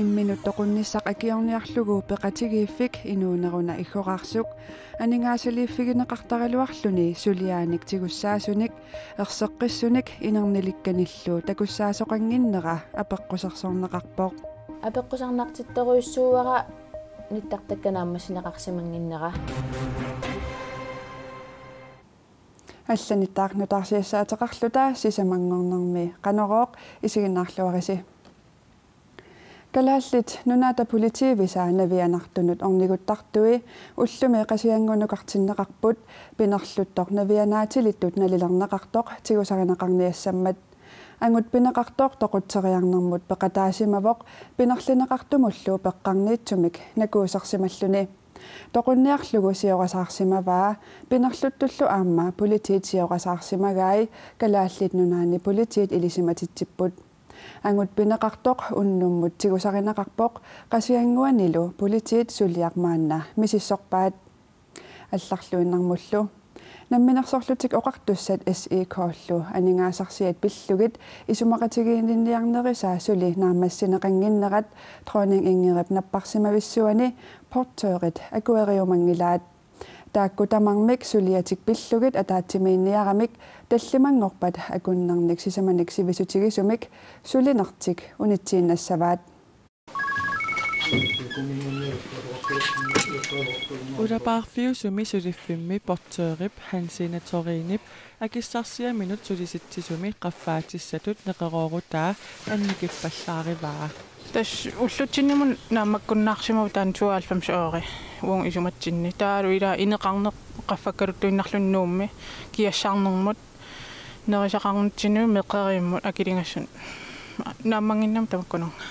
imminut toqunnissaq akiorniarlugu peqatigiiffik inuuneruna iggoqarsuk aningaasaliiffigineqartaraluarluni suliaanik tigussaaasunik erseqqissunik inernilikkanillu takussaasoqanginnera apeqqusarsorneqarpoq апеққусарнартитторуйссууара ниттартакканааммассинеқарсимангиннера алланиттаарнутаарсиассаатеқарлута сисамангорнэрми канорооқ исигиннаарлуариси калааллит нунаата политивиса навианартунут орнигуттартуи уллуми қасиангунукартиннеқарпут пинерлуттоқ навианаатилиттут налилернеқартоқ тигусаринеқарниассаммат ангут пинеқартоқ тоқутсериарнэрмут пеқатаасимавоқ пинерлинеқартумуллу пеққарниитсумик накуусарсималлуни тоқунниарлугу сиорасаарсимаваа пинерлуттуллу аама политиит сиорасаарсимагаи калааллит нунаани политиит илисиматитсиппут ангут пинеқартоқ уннуммут тигусаринеқарпоқ қасиангуанилу политиит сулиармаанна мисиссорпаат алларлуиннармуллу намминерсорлутик оқартуссат SE кооллу анингаасарсиат пиллугит исумақатигиинниарнерисаа сули наамассинеқангиннерат тронинг ингерип наппарсимависсуани портørit акуэриумангилаат таакку тамармик сулиатик пиллугит атаатсимиинниарамик таллимангорпат акуннарник сисаманик сивисутигисумик сулинартик унитсииннассаваат Udaparfiusumi sulifimmi portørit hansinatorinip akissarsia minut sulisittisumi qaffaatissatut neqeroorutaa annikippallaarivaa tas ullutsinnimun naammakkunnaarsimavu taan 92 oori uung isumatsinni taalu ila ineqarneq qaffakkaluttuinnarlunnuummi kiassarnermut nerisaqarnutsinnu meqeriimmut akilingassun naammanginnam tamakkununga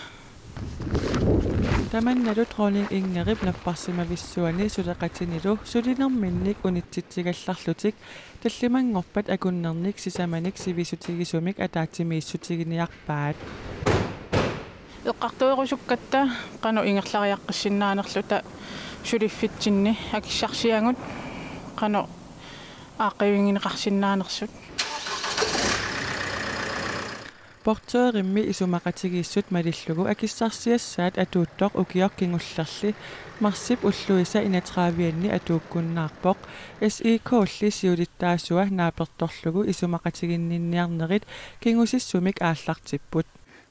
Tamannalut rolling ingerip napparsimavissuani suleqatinilu sulinerminnik unitsitsigallarlutik tallimangorpat akunnernik sisamanik sivisutigisumik ataatimiissutigiниarpaat eqqartuerusukkatta qanu ingerlariaqqissinaanerluta suliffitsinni akissarsiangut qanu aaqivingineqarsinnaanersut portørimmi isumaqatigiissut malillugu akissarsiassaat atuuttoq ukiorkingullerli marsip ulluisa inatraavianni atuukkunnaarpoq SIK-lli siulittaasua naapertorlugu isumaqatiginninniarnerit kingusissumik aallartipput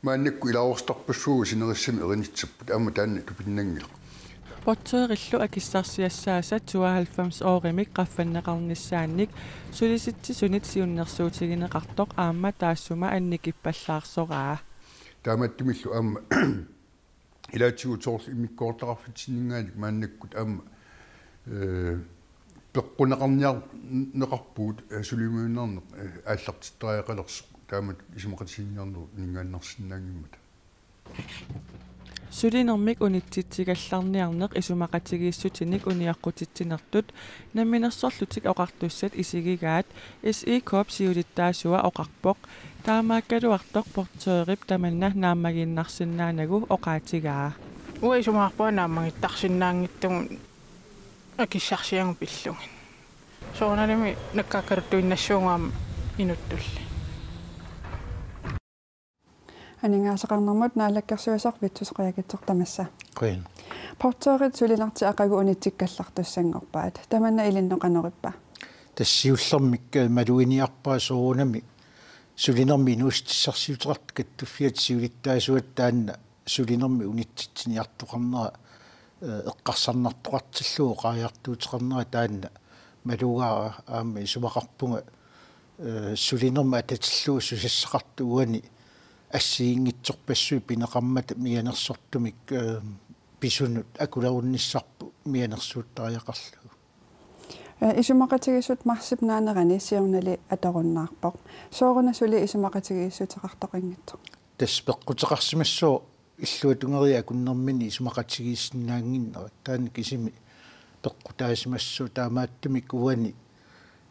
мааннакку илаорстарпассуу синерissami erinitsapпут аама таанна тупиннангила portørillu akissarsiassaasa 92 oorimik qaffanneqarnissaannik sulisittisunit siunnersuutigineqartoq aamma taassuma annikippallaarsoraa тааматтимиллу аама илаатигутоорл иммиккоортақарфитсиннингааник мааннаккут аама пеққунеқарниар неқарпуут сулимуиннарне ааллартиттариақалерс таамат исумақатисинниарнеру нингааннарсинаангиммат Sulinermik unitsitsigallarniarneq isumaqatigiissutinik uniaqqutitsinertut namminersorlutik oqartussat isigigaat SE-korp siulittaasua oqarpoq taamaakkaluartoq portørit tamanna naammaginnarsinnaanagu oqaatigaa ua isumaarpua naammagittaarsinnaangittugun akissarsiangu pillungin soornalimi nakkaakkaruttuinnassuungaam inuttulli анингаасеқарнэрмут наалаккерсуасарвитсусеқиагитсортамасса Queen. порtørit сулинарти ақагу унитсиккаллартуссангорпаат таманна илиннеқанериппа тассиуллэрмик малуиниарпаа соонами сулинерми инуустиссарсиутерарт каттуффиат сиулиттаасуат таанна сулинерми унитситсиниартоқарнера эққарсарнартоқартиллуу қааяартуутеқарнера таанна малугаа аама исумақарпунга сулинерма ататиллуу сусассақарту уани ассиингитсорпассуи пинеқармата мианерсортумик писунут акуларунниссарпу мианерсууттариақарлу исумақатигиссут марсип наанерани сиорнали аторуннаарпоқ сооруна сули исумақатигиссутеқартоқингитсо таспеққутеқарсимассоо иллуатунгериа акуннэрмини исумақатигииссиннаангиннера таани кисими пеққутаасимассуу таамааттумик уани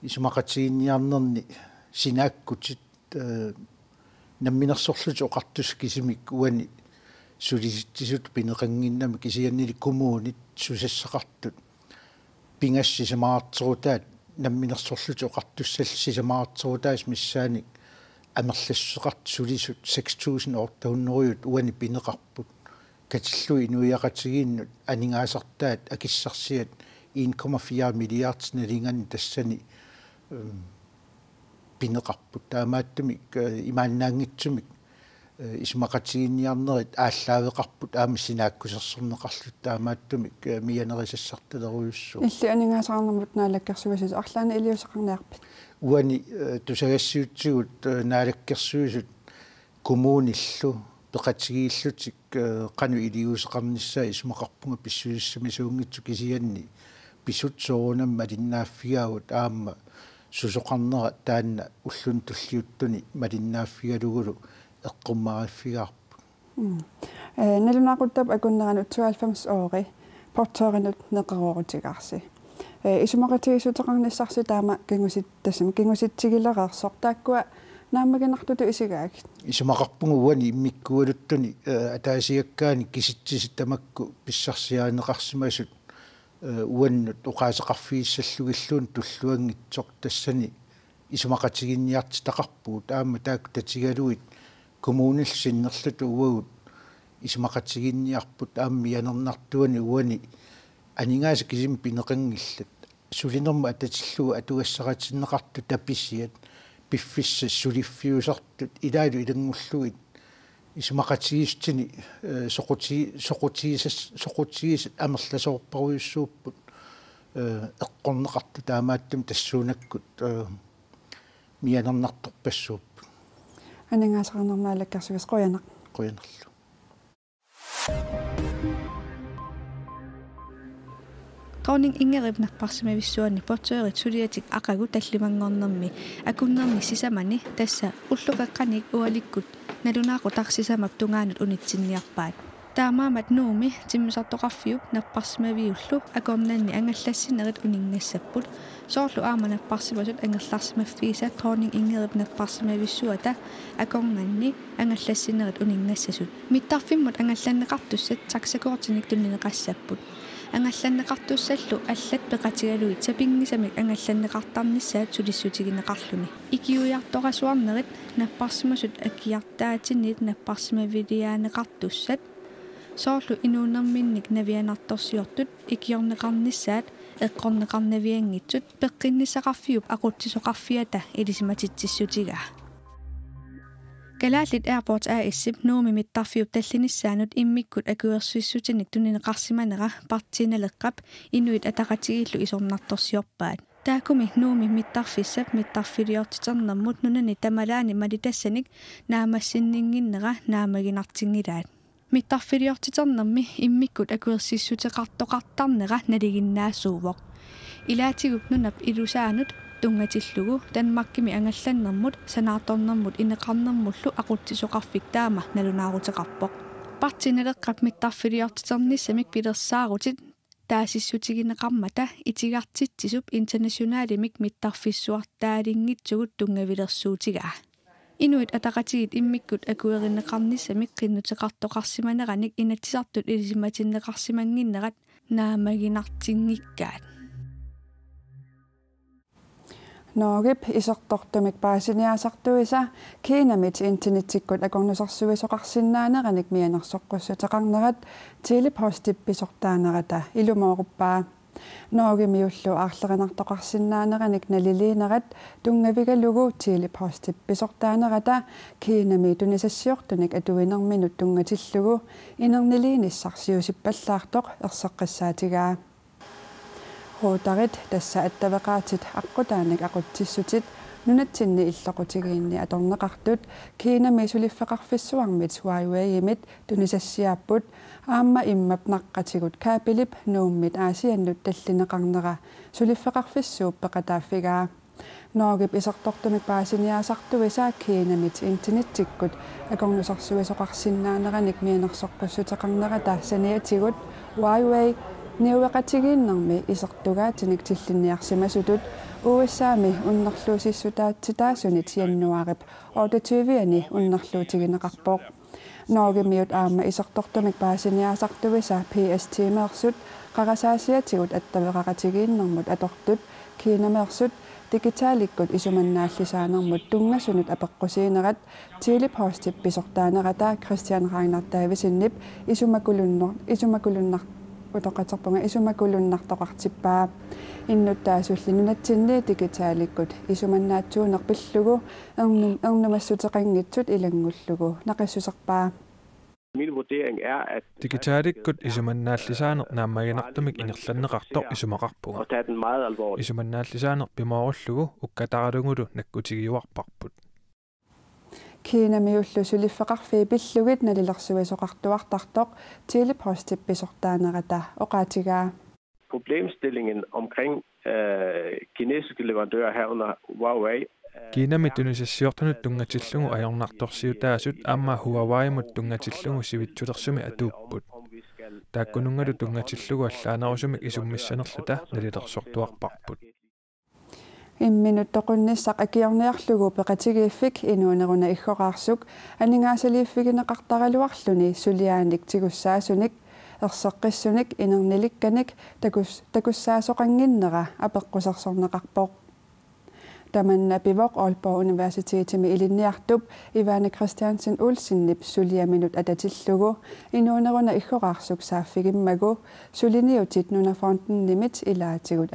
исумақатигинниарнерни синааккутит намминерсорлут оқартус кисимик уани сулиситтисут пинеқангиннами кисианнили коммуунит сусассақартут пингасси самаартерутаат намминерсорлут оқартуссал сисамаартерутаас миссааник амерлассеқарт сулисут 6800 уани пинеқарпут katillu inuiaqatigiinnut aningaasartaat akissarsiat 1,4 milliards nalingan tassani pineqarput taamaattumik imaannaangitsumik ismaqatiginniarnerit ааллаавеқарпут аама синааккусерсэрнеқарлут таамааттумик миянерисассарталеруйуссу илли анигаасаарнэрмут наалаккерсуисис арлаана илиусеқарниарпит уани тусагассиутсигут наалаккерсуисут коммуниллу пеқатигииллутик қану илиусеқарниссаа исмақарпунга писсуиссами суунгитсу кисианни писутсоорунам малиннааффигаагут аама сусоқарнера таанна уллун туллиуттуни малиннааффигалугулу эққуммааффигарпу налунаақуттап акуннеранут 92 оори порторинут неқаруорутигарси исумақатигисутеқарниссарси таама кингуситтасами кингуситсигилереерсор тааккуа нааммагинартуту исигааг исумақарпугу уани иммиккуалуттуни атаасиаккаани киситсисит тамакку писсарсиаанеқарсимасут уаннут уқаасеқарфииссаллугиллуун туллуангитсоқ тассани исумақатигинниарти тақарпуут аама таакку татигалуит коммунил синнерлуту уагут исмақатигинниарпут аамми янернартуани уани анигааса кисим пинеқангиллат сулинерма ататиллуга атугассаратиннеқарту таписсиат пиффисса сулиффиусартут илаалу илангуллугит исмақатигистини соқутигисат амерласоорпаруйуссууппут эққорнеқарту таамааттум тассуунаккут миянернарторпассууппут анигаасаарнернаалаккерсугис қуянақ қуянерлу Dronning Ingrid naqparsimavisuani portuerit suliatik aqagu tallimangornermi akunnerni sisamani tassa ulluqaqqanik ualikkut nalunaaqu tarsisamap tungaanut unitsinniarpaat taamaamat nuumi timmisartoqarfiup naqparsimaviullu akornanni angallassinerit uningassapput soorlu aamanapparsimasut angerlarsimaffiisa Dronning Ingrid naqparsimavisuata akornanni angallassinerit uningassasut mittarfimmut angallanneqartussat taksakoortinik tunnineqassapput ангалланнеқартуссаллу аллат пеқатигалуит сапингисамик ангалланнеқартарнissaат сулиссутигинеқарлуни икиуярторасуарнерит наппарсимасут акиартаатинниит наппарсимавилиаанеқартуссат соорлу инуунерминник навианарторсиортут икиорнеқарнissaат эққорнеқарнавиангитсут пеққиннисақарфиуп ақутсисоқарфиата илисиматитсиссутигаа Galaalit Airport ASip nuumi mittarfiup tallinissaanut immikkut akuersuissutinik tunineqarsimanera partiinaleqqap inuit ataqatigillu isornartorsiorpaat taakumi nuumi mittarfissap mittarfiliortiternermut nunani tamalaani malitassanik naamassinninginnera naamaginartingilaat mittarfiliortiternermi immikkut akuersissuteqartoqartarnera naliginnaasuuvoq ilaatiguk nunap ilusaanut tungatillugu Danmarkimi angallannermut sanaartornermut ineqarnermullu aquttisoqarfik taama nalunaaruteqarpoq partinaleqqap mittarfiliortiternissamik pilersaarutit taasissutigineqarmata itigartitsisup internationaalimik mittarfissuartaalingitsugut tungavilersuutigaa inuit ataqatigit immikkut akuerinneqarnissamik qinnuteqartoqarsimaneranik inatisartut ilisimatinneqarsimanginnerat naamaginartingikkaat Noogip isertortumik paasiniasartuisa kiinamit internetikkut akornusarsuisoqarsinnaaneраник mianersoqqussuteqarnerat tilipostippisortaanerata ilumooruppaa noogimiullu aarlerinartoqarsinnaaneраник naliliinerat tungavigalugu tilipostippisortaanerata kiinami tunisassiortunik atuinerminut tungatillugu inerniliinissarsiusippallaartoq erseqqissaatigaa Rotarit tassa attavaqaatit aqqutaanik aqutsissutit nunatsinni illoqutigiinni atorneqartut kiinami suliffeqarfissuarmit Huawei-imit tunisassiaapput aamma immap naqqatigut kaapilip nuummit aasiannut tallineqarnera suliffeqarfissuup peqataaffigaa noogip isertortumik paasiniaasartuisa kiinamit internetikkut akornusarsuisoqarsinnaaneраник mianersoqqussuteqarnerata saniatigut Huawei Niuaqatigiinnermi isertugaatinik tillinniarsimasutut USA-mi unnerluusissutaatitaasunit jannuarip ortatuviani unnerluutigineqarpoq noogimiut aamma isertortumik paasiniaasartuvisa PST-meersut qarasaasiatigut attaveqaqatigiinnermut atortut kiinameersut digitaalikut isumannaallisaanermut tungasunut apeqqusiinerat Tele Positive pisortaanerata Christian Ragnar Davisinnip isumakulunnar utoqaterpunga isumakullunnartoqartippaa innuttaasullinunatsinni digitaalikut isumannaatsuunerpillugu ernumassutеқангитсут илангуллугу нақиссусерпаа. Min vurdering er, at digitaalikut isumannaallisaaner naammaginartumik inerlanneqartoq isumaqarpuga. at tage den meget alvorligt. Isumannaallisaaner pimaarullugu ukkataaralungulu nakkutigiuarparput. Kiinamiullu suliffeqarfii pillugit nalilersuisoqartuartartoq Tele Positive pisortaanerata oqaatigaa. Problemstillingen omkring kinesiske leverandører herunder Huawei. Kiinami tunissassiortunut tungatillugu ajornartorsiutaasut amma Huawei-mut tungatillugu sivitsulersumi atuupput. Taakkunungalu tungatillugu allaanerusumik isummissanerluta nalilersortuarparput. Imminut toqunnissaq akiorniarlugu peqatigiiffik inuuneruna iggoqaarsuk aningaasaliiffigineqartaraluarluni suliaanik tigussaaasunik erseqqissunik inernilikkanik takussaasoqanginnera apeqqusarsorneqarpoq. Tamanna pivoq Aalborg Universitetimi ilinniartup Ivane Christiansen Olsinnip suliaminut atatillugu inuuneruna iggoqaarsuk saaffigimmagu suliniutit nunafonden nimit ilaatigut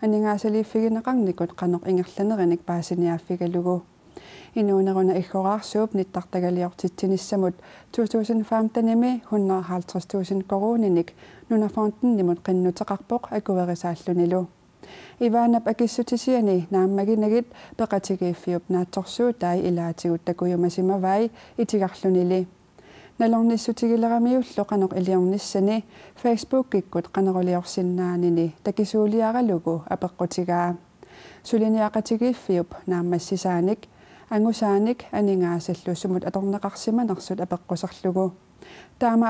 aningaasaliiffigineqarnikut qanoq ingerlanerenik paasiniaaffigalugu inuuneruna iggoqaarsuup nittartagaliortittinissamut 2015-nimi 150.000 koruninik nunafonden nimut qinnuteqarpoq akuverisaalunilu Ivanap akissutisiani naammaginagit peqatigiiffiup naatsorsuutai ilaatigut takujumasimavai itigarlunili nalornissutigileramiullu qanoq iliornissani Facebook-ikkut qaneruliorsinnaanini takisuuliaralugu apeqqutigaa suliniaqatigiiffiup naammassisaanik angusaanik aningaasalluu atorneqarsimanersut apeqqusarlugu taama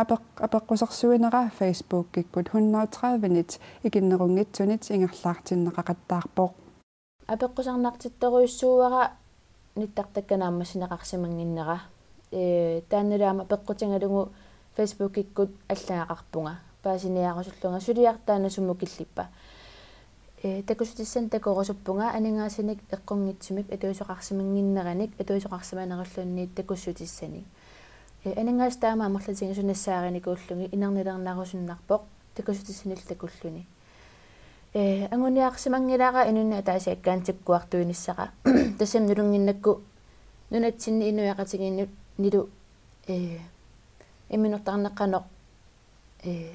apeqqusarsuinera Facebook-ikkut 130 ikinnerungitsunit ingerlaartinneqaqattaarpoq apeqqusarnartitteruissuuara nittartakkanaammassineqarsimanginnera тааннулаама пеққутингалугу Facebook-иккут аллагақарпунга паасиниарусуллунга сулиартаана суммукиллиппа такусутиссан такорусуппунга анингаасиник эққунгитсимик атуисоқарсимангиннераник атуисоқарсиманеруллунниит такуссутиссани анингаас таама амерлатинга сунассаариникууллуги инернилернарусуннарпоқ такусутиссанил такуллуни ангуниарсимангилаара инунна таасиаккаантиккуартуиниссаqa тассам нулунгиннакку нунатсинни инуяқатигиннут нилу имминортарнеққанеқ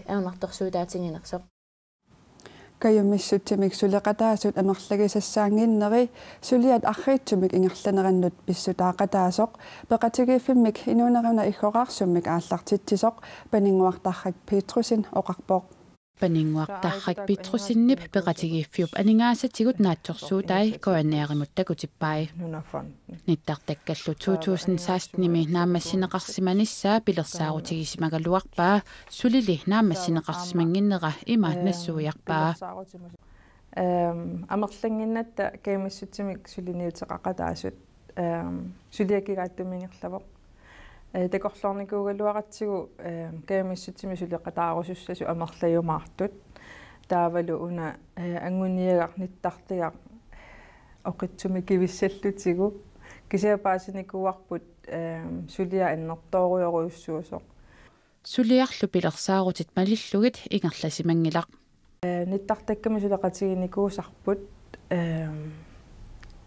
аунарторсуутаатингинерсоқ каюмиссутсимик сулеқатаасут амерлагисассаангиннери сулиат арриитсумик ингерланерannут писсутаақатаасоқ пеқатигииффиммик инуунеруна иггоқарсуммик ааллартитсисоқ панингуартаррак Петрусин оқарпоқ панингуартаррак Петрусиннип пеқатигииффиуп анингаасатигут наатсорсуутай коанниаримут такутиппай ниттартаккаллу 2016-ними наамассинеқарсиманиссаа пилерсаарутигисимагалуарпаа сулили наамассинеқарсимангиннера имаат нассуиарпаа амерлангиннатта каимассутсимик сулиниутеқақатаасут сулиакигааттумингерлавоқ такорлорникуугалуаратсигу каимассутсими сулеқатаарусуссасу амерлаюмаартут таавалу уна ангуниагаарниттартигар оқитсуми кивиссаллутигу кисиапаасиникуарпут сулиа аннэртооруйоруйуссуусоқ сулиарлу пилерсаарутит малиллугит ингерласимангилақ ниттартакками сулеқатигиникуусарпут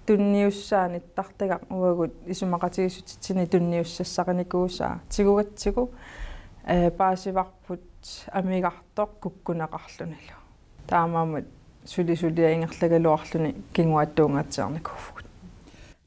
тунниуссааниттартага уагут исумақатигиссутитсини тунниуссассақаникуусаа тигугатсигу паасиварпут амигартоқ куккунеқарлуналу таамаамат сулисулиа ингерлагалуарлуни кингуаттуунгатсиарникууфгут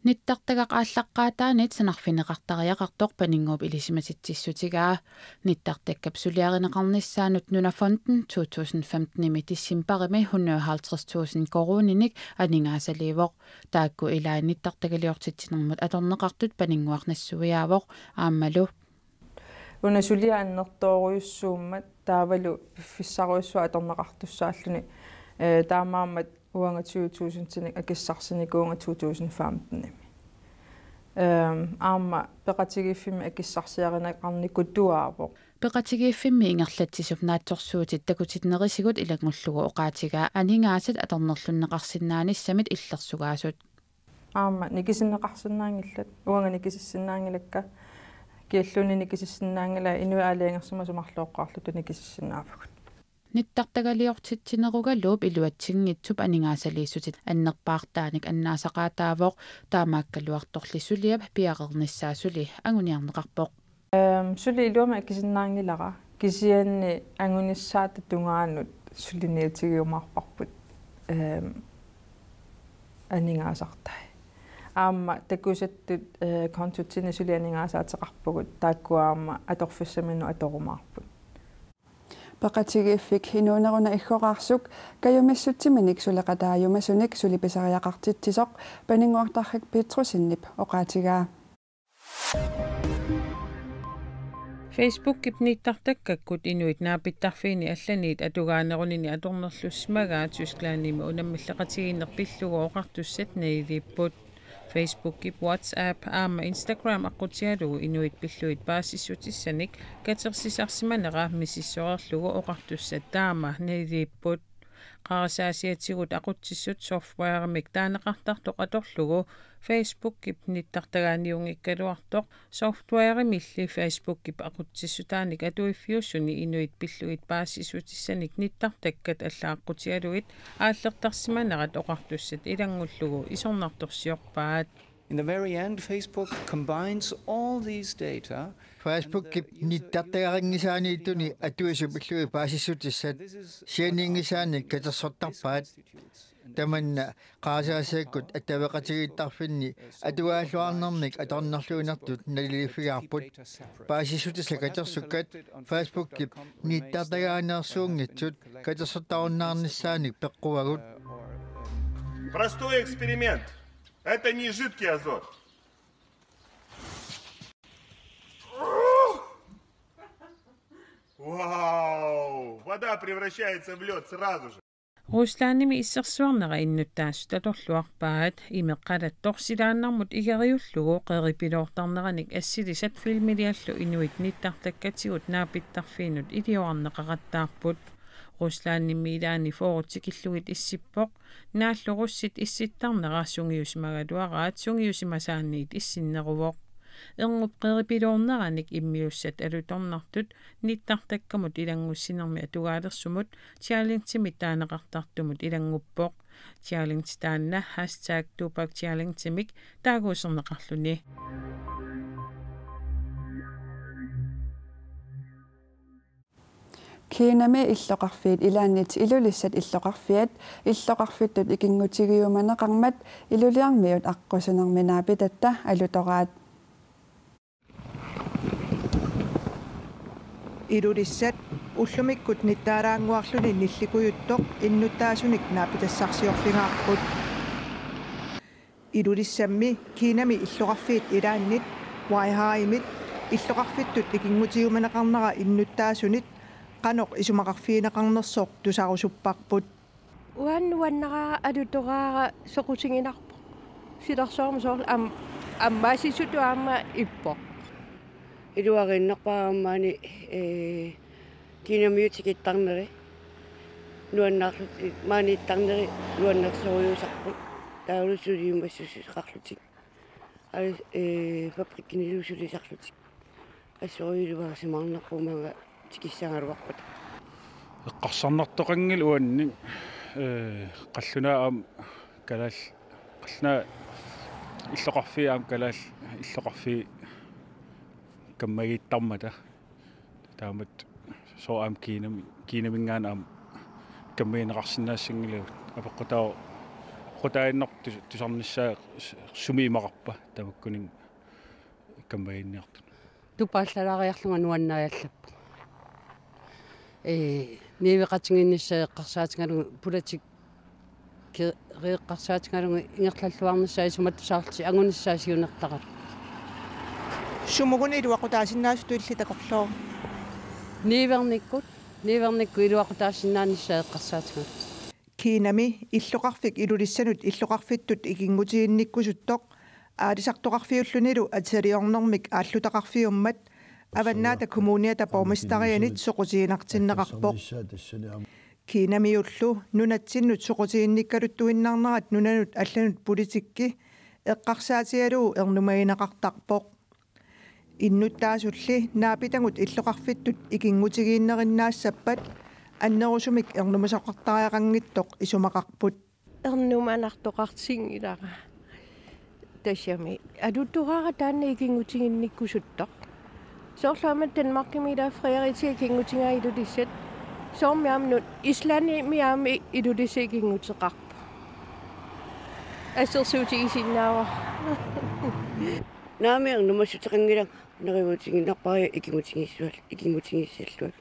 ниттартагақ ааллаққаатаанит санарфинеқартариақартоқ панингууп илисимаситсиссутигаа ниттартаккап сулиаринеқарниссаанут нунафонтен 2015-ними тиссимпарими 150.000 коруниник анингаасаливоқ таакку илаа ниттартагалиортитсинермут аторнеқартут панингуарнассуиаавоқ ааммалу уна сулиа аннертооруйуссууммат таавалу пиффиссаруйуссуа аторнеқартуссааллуни таамаамат уанга 20.000 акиссарсиникуунга 2015-ними аама пеқатигиффими акиссарсиаринеқарникут туаавоқ Peqatigifimmi ingerlatsisup naatsorsuutit takutitnerisigut ilangullugu oqaatigaa aningaasat atornerlunneqarsinnaanисsamит иллерсугаасут аама никисиннеқарсинаангилlat уанга никисиссиннаангилакка киаллуни никисиссиннаангила инуаалиангерсума сумарлооққарлуту никисиссинаафагут ниттартагалиортитсинеругалууп илуатсингитсуп анингаасалииссутит аннерпаартааник аннаасақаатаавоқ таамааккалуарторлисулиап пиақерниссаасули агуниарнеқарпоқ сули илуама акисиннаангилара кисианни агуниссаата тунгаанут сулиниутигиумаарпарпут анингаасартай аама такусаттут контутсини сулианингаасаатеқарпугут тааккуаама аторфиссамину аторумаарпут пақатигииффик хинуунеруна иггоқарсук каюмиссутсиминик сулеқатааюмасуник сулиписариақартитсисоқ панингуартаррик питрусиннип оqaатигаа Facebook kipniittartakkakut inuit naapittarfiini allaniit atugaanерунини аторнерлуссмагаа Tysklandnimi unamмиллеқатигиннерпиллугу оқартуссат наилиппут Facebook kip WhatsApp аама Instagram аққутиалугу inuit пиллуит паассиссутиссаник катерсисарсиманера миссиссоерлугу оқартуссат таама наилиппут qaarsaasiatsigут aqutsissut software'imik taanеқартартоқ аторлугу Facebook kip nittартагааниунгиккалуартоқ software'imilli Facebook kip aqutsissutaanik atuiffiussuni inuit pilluit paassisutисsanik nittартаккат аллааққутиалугит ааллертарсиманерат оқартуссат илангуллугу исорнарторсиорпаат. In the very end, Facebook combines all these data. Facebook kip nittартагарингисааниитуни атуисупиллуи паасиссутиссат сианингисааник катерсортарпаат таманна qaasaaseekkut атавеқатигиттарфинни атуааллуарнэрмик аторнерлуинартут налилиффигаарпут паасиссутисса катерсуккат Facebook kip ниттартагаанерсуунгитсут катерсортаруннаарниссааник пеққувагут. Простой эксперимент. Это не жидкий азот. Вау! Вода превращается в лед сразу же. Руслааними иссерсуарнера иннуттаассут аторлуарпаат имеққалатторсилааннармут игериуллугу қерипилоортарнераник ассилисат филмилиаллу инуит ниттартаккатигут наапиттарфиинут илиоарнеқараттаарпут Руслаанними илаани фоорутикиллугит иссиппоқ нааллуруссит исситтарнера сунгиусимагалуараат сунгиусимасаанниит иссиннерувоқ эрнуп qeripilorneranik immiussat alutornartut nittартаккамут илангуссинерми атугаалерсумут challenge-тимит таанеқартартумут илангуппоқ challenge таанна #tupac-challenge-тимик таагуусернеқарлуни Kiinami иллоқарфиит илааннит илулиссат иллоқарфиат иллоқарфиттут икингутигиуманеқармат илулиармиут аққусунерминаапитатта алутораат илулиссат уллумиккут ниттаараангуарлуни нилликуйуттоқ иннуттаасуник наапитассарсиорфигаарпут илулиссамми Kiinami иллоқарфиит илааннит вайхааимит иллоқарфиттут икингутигуманеқарнера иннуттаасунит qanoq isumaqarfiineqarnersoq tusarusupparput uannuannera alutораара soqusinginarpo silersoormusoorl ammaasisutuaama ippo iluarinnerpaamaani Kiinamiutikittarneri nuannarlut maaniittarneri nuannarsooriusarput taulusuliumassusiqarlutik ali fabrikkinilusulisarlutik assoriuluarsimarnerpumanga tikissangaluarput eqqarsarnartoqangil uanni qallunaam kalal qallna иллоqarfiaam kalal иллоqarfi kammagiittarmata taamat soam kiinamingaan am kammiineqarsinnaassingiliut apeqqutao qutainner tusarnissaa sumiimaqarpa tamakkunin kammagiinniartut tupaallalariarlunga nuannaajallappu niiveqatinginnissaaeqqarsaatigalu politik reeqqarsaatigalu ingerlalluarnissaa sumattusaarlsi angunissaasiunertaqat sumuguni iluaqutaasinnaasut illitakorloo niivernikku iluaqutaasinnaanissaaeqqarsaatigalu Kiinami illoqarfik ilulисsanут иллоqarfittut ikingutiginnikkusuttoq аалисартоqarfiullunilu атсалиорнэрмик ааллутақарфиуммат аваннаата коммуниата пормистарианит соқусиинартиннеқарпоқ кинамиуллу нунатсиннут соқусиинниккалуттуиннарнерат нунанут алланут политикки эққарсаатигалуу ернумаинеқартарпоқ иннуттаасулли наапитангут иллоқарфиттут икингутигииннериннаассаппат аннерусумик ернумасоқартариақангиттоқ исумақарпут ернуманартоқартсингилара тасями адуттураара таанна икингутигинниккусуттоқ соорлаамат Danmarkimida Frederik икингутигаилулиссат соормиамнут Ислandi миами илулисикингутеқарпа ассерсуутигисиннаава наамиер нумассутеқангила неривутигиннарпари икингутигиссаллуал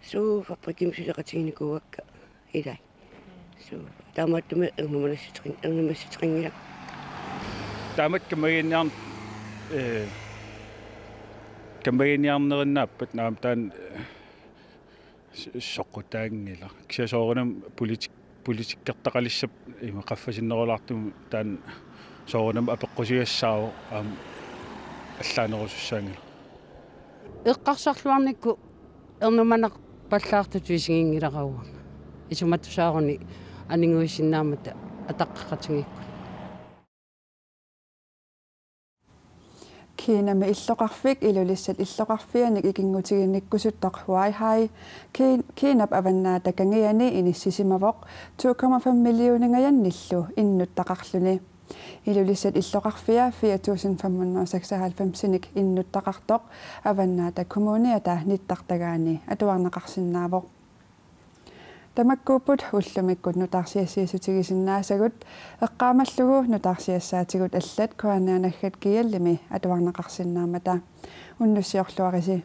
суу фабриким сулеқатигиникууакка илай суу таамааттуми ернумассутеқангила таамат камагинниарн камагинниарнериннааппат наам таан соққутаангила кисасооринам политиккертақалиссап има қаффасиннерулаартум таан сооринам апеққусиассаау аам аллаанерусуссаангила эққарсарлуарникку ернуманақ паллаартутуисигингиларауа исуматтусааруни анингуисиннаамата атаққақатингикку кинами иллоқарфик илулиссат иллоқарфианик икингутигинниккусуттоқ вайхай кинап аваннаата кангиани иниссисимавоқ 2,5 миллионингаянниллу иннуттақарлуни илулиссат иллоқарфиа 4596-ник иннуттақартоқ аваннаата коммуниата ниттартагаани атуарнеқарсинаавоқ тамаккууппут уллумиккут нутаарсиассиасутигисиннаасагут эққаамаллугу нутаарсиассаатигут аллат куанаанаггат киаллими атуарнеқарсинаамата уннуссиорлуариси